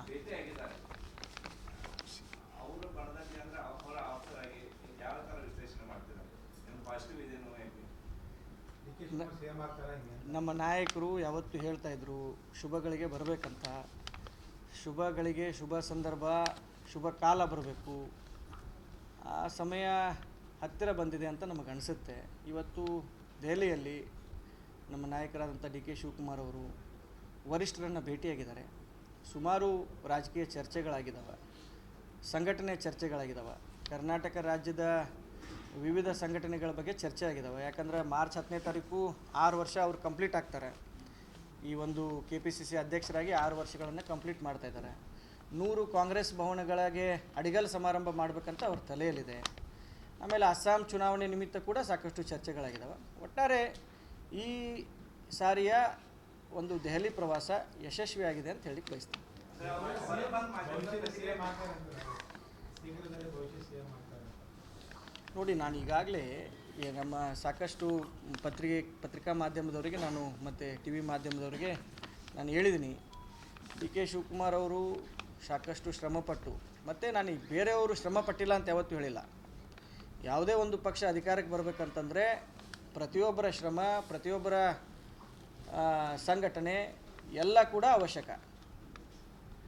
ಭೇಟಿಯಾಗಿದ್ದಾರೆ. ಅವರು ಬಣದಲ್ಲಿ ಅಂದ್ರೆ ಅವರ ಆಪ್ತರಾಗಿ ಯಾವ ತರ ವಿಶ್ಲೇಷಣೆ ಮಾಡ್ತಿದ್ದಾರೆ? ಏನು ಪಾಸಿಟಿವ್ ಇದೇನೋ ಯಾಕೆ? ನಮ್ಮ ನಾಯಕರು ಯಾವತ್ತೂ ಹೇಳ್ತಾ ಇದ್ರು ಶುಭಗಳಿಗೆ ಬರಬೇಕಂತ. ಶುಭಗಳಿಗೆ ಶುಭ ಸಂದರ್ಭ, ಶುಭ ಕಾಲ ಬರಬೇಕು. ಆ ಸಮಯ ಹತ್ತಿರ ಬಂದಿದೆ ಅಂತ ನಮಗೆ ಅನಿಸುತ್ತೆ. ಇವತ್ತು ದೆಹಲಿಯಲ್ಲಿ ನಮ್ಮ ನಾಯಕರಾದಂಥ ಡಿ ಕೆ ಶಿವಕುಮಾರ್ ಅವರು ವರಿಷ್ಠರನ್ನು ಭೇಟಿಯಾಗಿದ್ದಾರೆ. ಸುಮಾರು ರಾಜಕೀಯ ಚರ್ಚೆಗಳಾಗಿದ್ದಾವೆ, ಸಂಘಟನೆ ಚರ್ಚೆಗಳಾಗಿದ್ದಾವೆ. ಕರ್ನಾಟಕ ರಾಜ್ಯದ ವಿವಿಧ ಸಂಘಟನೆಗಳ ಬಗ್ಗೆ ಚರ್ಚೆ ಆಗಿದ್ದಾವೆ. ಯಾಕಂದರೆ ಮಾರ್ಚ್ 10ನೇ ತಾರೀಕು 6 ವರ್ಷ ಅವರು ಕಂಪ್ಲೀಟ್ ಆಗ್ತಾರೆ. ಈ ಒಂದು KPCC ಅಧ್ಯಕ್ಷರಾಗಿ 6 ವರ್ಷಗಳನ್ನು ಕಂಪ್ಲೀಟ್ ಮಾಡ್ತಾಯಿದ್ದಾರೆ. 100 ಕಾಂಗ್ರೆಸ್ ಭವನಗಳಿಗೆ ಅಡಿಗಲ್ ಸಮಾರಂಭ ಮಾಡಬೇಕಂತ ಅವ್ರ ತಲೆಯಲ್ಲಿದೆ. ಆಮೇಲೆ ಅಸ್ಸಾಂ ಚುನಾವಣೆ ನಿಮಿತ್ತ ಕೂಡ ಸಾಕಷ್ಟು ಚರ್ಚೆಗಳಾಗಿದ್ದಾವೆ. ಒಟ್ಟಾರೆ ಈ ಸಾರಿಯ ಒಂದು ದೆಹಲಿ ಪ್ರವಾಸ ಯಶಸ್ವಿಯಾಗಿದೆ ಅಂತ ಹೇಳಿ ಬಯಸ್ತೀನಿ. ನೋಡಿ, ನಾನು ಈಗಾಗಲೇ ನಮ್ಮ ಸಾಕಷ್ಟು ಪತ್ರಿಕಾ ಮಾಧ್ಯಮದವರಿಗೆ ನಾನು ಮತ್ತು TV ಮಾಧ್ಯಮದವರಿಗೆ ನಾನು ಹೇಳಿದ್ದೀನಿ, ಡಿ ಕೆ ಶಿವಕುಮಾರ್ ಅವರು ಸಾಕಷ್ಟು ಶ್ರಮಪಟ್ಟು, ಮತ್ತು ನಾನು ಬೇರೆಯವರು ಶ್ರಮಪಟ್ಟಿಲ್ಲ ಅಂತ ಯಾವತ್ತೂ ಹೇಳಿಲ್ಲ. ಯಾವುದೇ ಒಂದು ಪಕ್ಷ ಅಧಿಕಾರಕ್ಕೆ ಬರಬೇಕಂತಂದರೆ ಪ್ರತಿಯೊಬ್ಬರ ಶ್ರಮ, ಪ್ರತಿಯೊಬ್ಬರ ಸಂಘಟನೆ ಎಲ್ಲ ಕೂಡ ಅವಶ್ಯಕ.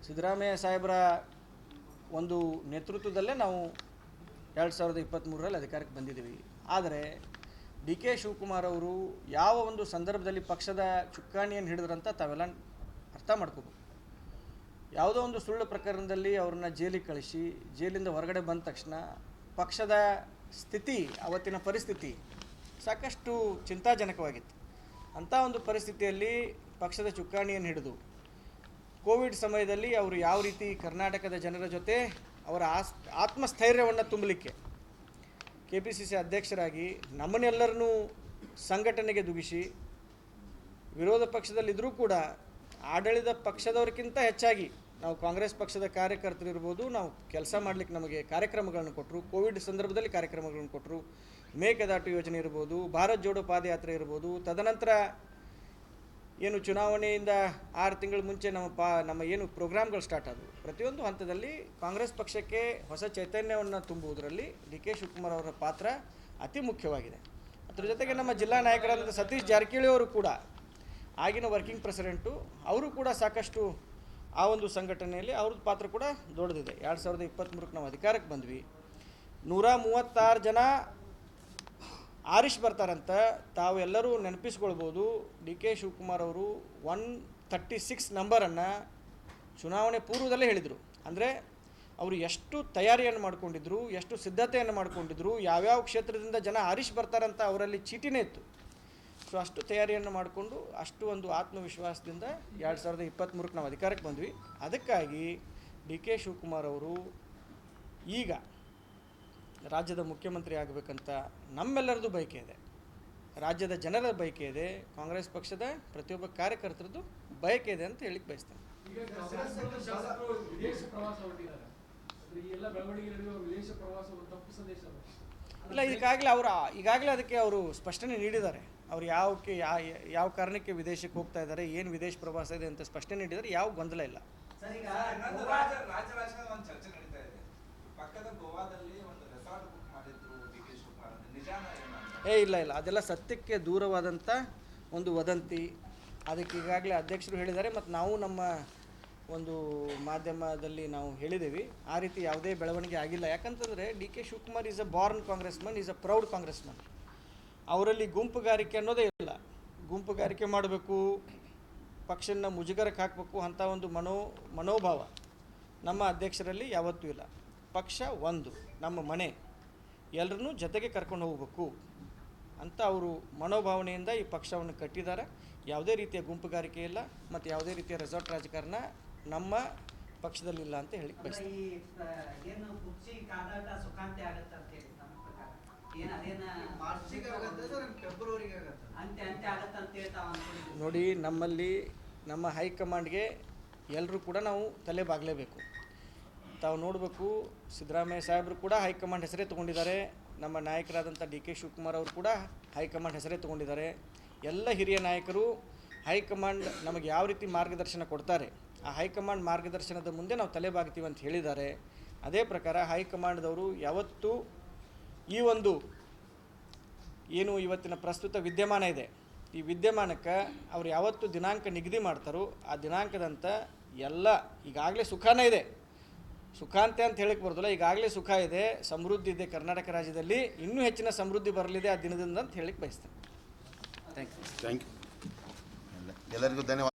ಸಿದ್ದರಾಮಯ್ಯ ಸಾಹೇಬರ ಒಂದು ನೇತೃತ್ವದಲ್ಲೇ ನಾವು 2023ರಲ್ಲಿ ಅಧಿಕಾರಕ್ಕೆ ಬಂದಿದ್ದೀವಿ. ಆದರೆ ಡಿ ಕೆ ಶಿವಕುಮಾರ್ ಅವರು ಯಾವ ಒಂದು ಸಂದರ್ಭದಲ್ಲಿ ಪಕ್ಷದ ಚುಕ್ಕಾಣಿಯನ್ನು ಹಿಡಿದ್ರಂತ ತಾವೆಲ್ಲ ಅರ್ಥ ಮಾಡ್ಕೋಬೇಕು. ಯಾವುದೋ ಒಂದು ಸುಳ್ಳು ಪ್ರಕರಣದಲ್ಲಿ ಅವ್ರನ್ನ ಜೈಲಿಗೆ ಕಳಿಸಿ ಜೈಲಿಂದ ಹೊರಗಡೆ ಬಂದ ತಕ್ಷಣ ಪಕ್ಷದ ಸ್ಥಿತಿ, ಅವತ್ತಿನ ಪರಿಸ್ಥಿತಿ ಸಾಕಷ್ಟು ಚಿಂತಾಜನಕವಾಗಿತ್ತು. ಅಂಥ ಒಂದು ಪರಿಸ್ಥಿತಿಯಲ್ಲಿ ಪಕ್ಷದ ಚುಕ್ಕಾಣಿಯನ್ನು ಹಿಡಿದು ಕೋವಿಡ್ ಸಮಯದಲ್ಲಿ ಅವರು ಯಾವ ರೀತಿ ಕರ್ನಾಟಕದ ಜನರ ಜೊತೆ ಅವರ ಆತ್ಮಸ್ಥೈರ್ಯವನ್ನು ತುಂಬಲಿಕ್ಕೆ KPCC ಅಧ್ಯಕ್ಷರಾಗಿ ನಮ್ಮನ್ನೆಲ್ಲರನ್ನೂ ಸಂಘಟನೆಗೆ ದುಗಿಸಿ, ವಿರೋಧ ಪಕ್ಷದಲ್ಲಿದ್ದರೂ ಕೂಡ ಆಡಳಿತ ಪಕ್ಷದವ್ರಿಗಿಂತ ಹೆಚ್ಚಾಗಿ ನಾವು ಕಾಂಗ್ರೆಸ್ ಪಕ್ಷದ ಕಾರ್ಯಕರ್ತರಿರ್ಬೋದು, ನಾವು ಕೆಲಸ ಮಾಡಲಿಕ್ಕೆ ನಮಗೆ ಕಾರ್ಯಕ್ರಮಗಳನ್ನು ಕೊಟ್ಟರು. ಕೋವಿಡ್ ಸಂದರ್ಭದಲ್ಲಿ ಕಾರ್ಯಕ್ರಮಗಳನ್ನು ಕೊಟ್ಟರು. ಮೇಕೆದಾಟು ಯೋಜನೆ ಇರ್ಬೋದು, ಭಾರತ್ ಜೋಡೋ ಪಾದಯಾತ್ರೆ ಇರ್ಬೋದು. ತದನಂತರ ಏನು ಚುನಾವಣೆಯಿಂದ 6 ತಿಂಗಳ ಮುಂಚೆ ನಮ್ಮ ಏನು ಪ್ರೋಗ್ರಾಮ್ಗಳು ಸ್ಟಾರ್ಟ್ ಆದವು, ಪ್ರತಿಯೊಂದು ಹಂತದಲ್ಲಿ ಕಾಂಗ್ರೆಸ್ ಪಕ್ಷಕ್ಕೆ ಹೊಸ ಚೈತನ್ಯವನ್ನು ತುಂಬುವುದರಲ್ಲಿ ಡಿ ಕೆ ಶಿವಕುಮಾರ್ ಅವರ ಪಾತ್ರ ಅತಿ ಮುಖ್ಯವಾಗಿದೆ. ಅದರ ಜೊತೆಗೆ ನಮ್ಮ ಜಿಲ್ಲಾ ನಾಯಕರಾದ ಸತೀಶ್ ಜಾರಕಿಹೊಳಿ ಅವರು ಕೂಡ, ಆಗಿನ ವರ್ಕಿಂಗ್ ಪ್ರೆಸಿಡೆಂಟು, ಅವರು ಕೂಡ ಸಾಕಷ್ಟು ಆ ಒಂದು ಸಂಘಟನೆಯಲ್ಲಿ ಅವ್ರದ್ದು ಪಾತ್ರ ಕೂಡ ದೊಡ್ಡದಿದೆ. 2023ಕ್ಕೆ ನಾವು ಅಧಿಕಾರಕ್ಕೆ ಬಂದ್ವಿ. 136 ಜನ ಆರಿಷ್ ಬರ್ತಾರಂತ ತಾವು ಎಲ್ಲರೂ ನೆನಪಿಸ್ಕೊಳ್ಬೋದು. ಡಿ ಕೆ ಶಿವಕುಮಾರ್ ಅವರು 136 ನಂಬರನ್ನು ಚುನಾವಣೆ ಪೂರ್ವದಲ್ಲೇ ಹೇಳಿದರು. ಅಂದರೆ ಅವರು ಎಷ್ಟು ತಯಾರಿಯನ್ನು ಮಾಡ್ಕೊಂಡಿದ್ರು, ಎಷ್ಟು ಸಿದ್ಧತೆಯನ್ನು ಮಾಡ್ಕೊಂಡಿದ್ರು, ಯಾವ್ಯಾವ ಕ್ಷೇತ್ರದಿಂದ ಜನ ಆರಿಷ್ ಬರ್ತಾರಂತ ಅವರಲ್ಲಿ ಚೀಟಿನೇ ಇತ್ತು. ಸೊ ಅಷ್ಟು ತಯಾರಿಯನ್ನು ಮಾಡಿಕೊಂಡು, ಅಷ್ಟು ಒಂದು ಆತ್ಮವಿಶ್ವಾಸದಿಂದ 2023ಕ್ಕೆ ನಾವು ಅಧಿಕಾರಕ್ಕೆ ಬಂದ್ವಿ. ಅದಕ್ಕಾಗಿ ಡಿ ಕೆ ಶಿವಕುಮಾರ್ ಅವರು ಈಗ ರಾಜ್ಯದ ಮುಖ್ಯಮಂತ್ರಿ ಆಗಬೇಕಂತ ನಮ್ಮೆಲ್ಲರದ್ದು ಬಯಕೆ ಇದೆ, ರಾಜ್ಯದ ಜನರ ಬಯಕೆ ಇದೆ, ಕಾಂಗ್ರೆಸ್ ಪಕ್ಷದ ಪ್ರತಿಯೊಬ್ಬ ಕಾರ್ಯಕರ್ತರದ್ದು ಬಯಕೆ ಇದೆ ಅಂತ ಹೇಳಿಕ್ಕೆ ಬಯಸ್ತೇನೆ. ಇಲ್ಲ, ಈಗಾಗಲೇ ಅದಕ್ಕೆ ಅವರು ಸ್ಪಷ್ಟನೆ ನೀಡಿದ್ದಾರೆ. ಅವ್ರು ಯಾವ ಕಾರಣಕ್ಕೆ ವಿದೇಶಕ್ಕೆ ಹೋಗ್ತಾ ಇದ್ದಾರೆ, ಏನು ವಿದೇಶ ಪ್ರವಾಸ ಇದೆ ಅಂತ ಸ್ಪಷ್ಟನೆ ನೀಡಿದ್ದಾರೆ. ಯಾವ ಗೊಂದಲ ಇಲ್ಲ. ಚರ್ಚೆ ನಡೀತಾ ಇದೆ, ಪಕ್ಕದ ಗೋವಾದಲ್ಲಿ ಒಂದು ರೆಸಾರ್ಟ್ ಬುಕ್ ಮಾಡಿದ್ರು ಡಿ ಕೆ ಶಿವಕುಮಾರ್, ನಿಜಾನ ಏನು? ಇಲ್ಲ, ಅದೆಲ್ಲ ಸತ್ಯಕ್ಕೆ ದೂರವಾದಂಥ ಒಂದು ವದಂತಿ. ಅದಕ್ಕೆ ಈಗಾಗಲೇ ಅಧ್ಯಕ್ಷರು ಹೇಳಿದ್ದಾರೆ, ಮತ್ತು ನಾವು ನಮ್ಮ ಒಂದು ಮಾಧ್ಯಮದಲ್ಲಿ ನಾವು ಹೇಳಿದ್ದೀವಿ. ಆ ರೀತಿ ಯಾವುದೇ ಬೆಳವಣಿಗೆ ಆಗಿಲ್ಲ. ಯಾಕಂತಂದರೆ D K Shivakumar is a born Congressman, is a proud Congressman. ಅವರಲ್ಲಿ ಗುಂಪುಗಾರಿಕೆ ಅನ್ನೋದೇ ಇಲ್ಲ. ಗುಂಪುಗಾರಿಕೆ ಮಾಡಬೇಕು, ಪಕ್ಷನ ಮುಜುಗರಕ್ಕೆ ಹಾಕಬೇಕು ಅಂಥ ಒಂದು ಮನೋಭಾವ ನಮ್ಮ ಅಧ್ಯಕ್ಷರಲ್ಲಿ ಯಾವತ್ತೂ ಇಲ್ಲ. ಪಕ್ಷ ಒಂದು, ನಮ್ಮ ಮನೆ, ಎಲ್ಲರನ್ನೂ ಜೊತೆಗೆ ಕರ್ಕೊಂಡು ಹೋಗಬೇಕು ಅಂತ ಅವರು ಮನೋಭಾವನೆಯಿಂದ ಈ ಪಕ್ಷವನ್ನು ಕಟ್ಟಿದ್ದಾರೆ. ಯಾವುದೇ ರೀತಿಯ ಗುಂಪುಗಾರಿಕೆ ಇಲ್ಲ ಮತ್ತು ಯಾವುದೇ ರೀತಿಯ ರೆಸಾರ್ಟ್ ರಾಜಕಾರಣ ನಮ್ಮ ಪಕ್ಷದಲ್ಲಿಲ್ಲ ಅಂತ ಹೇಳಿ ಬಯಸ್ತೀನಿ. ನೋಡಿ, ನಮ್ಮ ಹೈಕಮಾಂಡ್ಗೆ ಎಲ್ಲರೂ ಕೂಡ ನಾವು ತಲೆ ಬಾಗಲೇಬೇಕು. ತಾವು ನೋಡಬೇಕು, ಸಿದ್ದರಾಮಯ್ಯ ಸಾಹೇಬರು ಕೂಡ ಹೈಕಮಾಂಡ್ ಹೆಸರೇ ತೊಗೊಂಡಿದ್ದಾರೆ. ನಮ್ಮ ನಾಯಕರಾದಂಥ ಡಿ ಕೆ ಶಿವಕುಮಾರ್ ಅವರು ಕೂಡ ಹೈಕಮಾಂಡ್ ಹೆಸರೇ ತೊಗೊಂಡಿದ್ದಾರೆ. ಎಲ್ಲ ಹಿರಿಯ ನಾಯಕರು ಹೈಕಮಾಂಡ್ ನಮಗೆ ಯಾವ ರೀತಿ ಮಾರ್ಗದರ್ಶನ ಕೊಡ್ತಾರೆ ಆ ಹೈಕಮಾಂಡ್ ಮಾರ್ಗದರ್ಶನದ ಮುಂದೆ ನಾವು ತಲೆಬಾಗ್ತೀವಿ ಅಂತ ಹೇಳಿದ್ದಾರೆ. ಅದೇ ಪ್ರಕಾರ ಹೈಕಮಾಂಡ್ದವರು ಯಾವತ್ತೂ ಈ ಒಂದು ಏನು ಇವತ್ತಿನ ಪ್ರಸ್ತುತ ವಿದ್ಯಮಾನ ಇದೆ, ಈ ವಿದ್ಯಮಾನಕ್ಕೆ ಅವ್ರು ಯಾವತ್ತು ದಿನಾಂಕ ನಿಗದಿ ಮಾಡ್ತಾರೋ ಆ ದಿನಾಂಕದಂತ ಎಲ್ಲ ಈಗಾಗಲೇ ಸುಖಾನೇ ಇದೆ, ಸುಖಾಂತೆ ಅಂತ ಹೇಳಕ್ಕೆ ಬರೋದಿಲ್ಲ, ಈಗಾಗಲೇ ಸುಖ ಇದೆ, ಸಮೃದ್ಧಿ ಇದೆ ಕರ್ನಾಟಕ ರಾಜ್ಯದಲ್ಲಿ, ಇನ್ನೂ ಹೆಚ್ಚಿನ ಸಮೃದ್ಧಿ ಬರಲಿದೆ ಆ ದಿನದಿಂದ ಅಂತ ಹೇಳಕ್ಕೆ ಬಯಸ್ತೇನೆ. Thank you. ಎಲ್ಲರಿಗೂ ಧನ್ಯವಾದ.